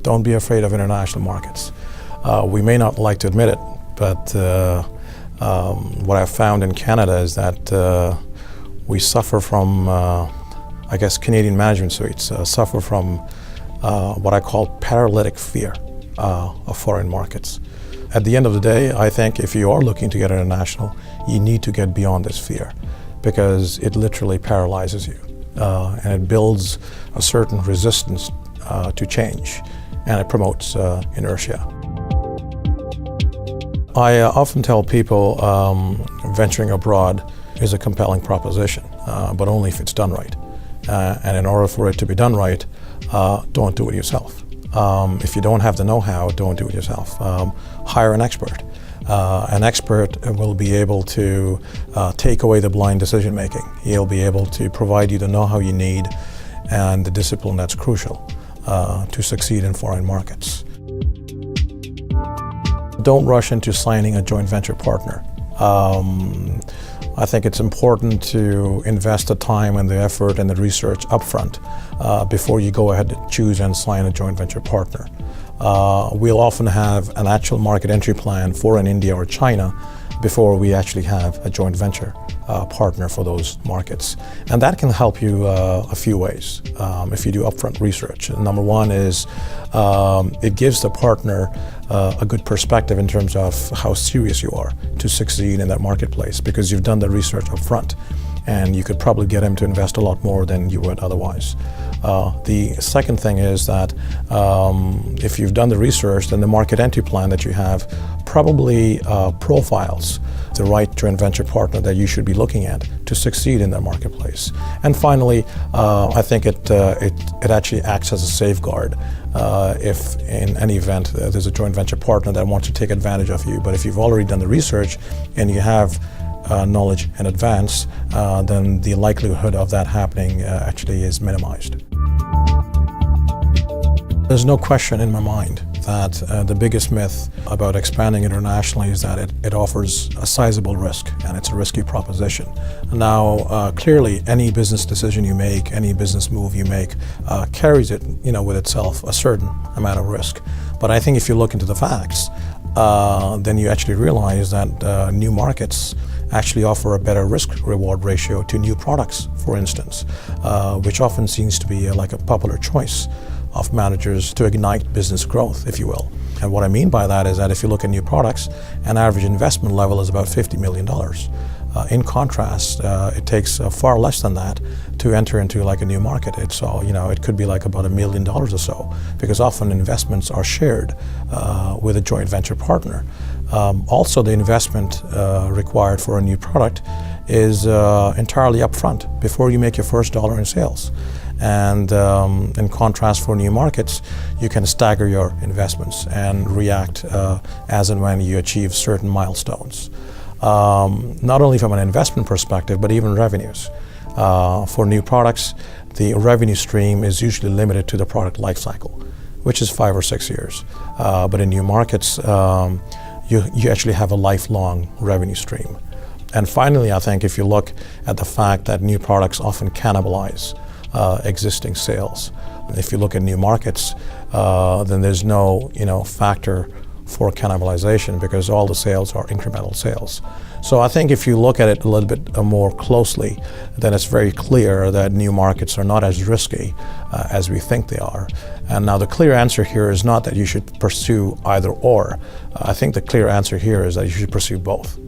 Don't be afraid of international markets. We may not like to admit it, but what I've found in Canada is that we suffer from, I guess, Canadian management suites suffer from what I call paralytic fear of foreign markets. At the end of the day, I think if you are looking to get international, you need to get beyond this fear, because it literally paralyzes you and it builds a certain resistance to change, and it promotes inertia. I often tell people venturing abroad is a compelling proposition, but only if it's done right. And in order for it to be done right, don't do it yourself. If you don't have the know-how, don't do it yourself. Hire an expert. An expert will be able to take away the blind decision-making. He'll be able to provide you the know-how you need and the discipline that's crucial to succeed in foreign markets. Don't rush into signing a joint venture partner. I think it's important to invest the time and the effort and the research upfront before you go ahead and choose and sign a joint venture partner. We'll often have an actual market entry plan for an India or China before we actually have a joint venture partner for those markets. And that can help you a few ways if you do upfront research. Number one is it gives the partner a good perspective in terms of how serious you are to succeed in that marketplace, because you've done the research up front and you could probably get him to invest a lot more than you would otherwise. The second thing is that if you've done the research, then the market entry plan that you have probably profiles the right joint venture partner that you should be looking at to succeed in that marketplace. And finally, I think it actually acts as a safeguard if in any event there's a joint venture partner that wants to take advantage of you. But if you've already done the research and you have knowledge in advance, then the likelihood of that happening actually is minimized. There's no question in my mind that the biggest myth about expanding internationally is that it offers a sizable risk, and it's a risky proposition. Now, clearly, any business decision you make, any business move you make, carries it, with itself a certain amount of risk. But I think if you look into the facts, then you actually realize that new markets actually offer a better risk-reward ratio to new products, for instance, which often seems to be like a popular choice of managers to ignite business growth, if you will. And what I mean by that is that if you look at new products, an average investment level is about $50 million. In contrast, it takes far less than that to enter into like a new market. It could be like about $1 million or so, because often investments are shared with a joint venture partner. Also, the investment required for a new product is entirely upfront before you make your first dollar in sales. And in contrast, for new markets, you can stagger your investments and react as and when you achieve certain milestones. Not only from an investment perspective, but even revenues. For new products, the revenue stream is usually limited to the product life cycle, which is 5 or 6 years. But in new markets, you actually have a lifelong revenue stream. And finally, I think if you look at the fact that new products often cannibalize existing sales. If you look at new markets, then there's no factor for cannibalization, because all the sales are incremental sales. So I think if you look at it a little bit more closely, then it's very clear that new markets are not as risky as we think they are. And now the clear answer here is not that you should pursue either or. I think the clear answer here is that you should pursue both.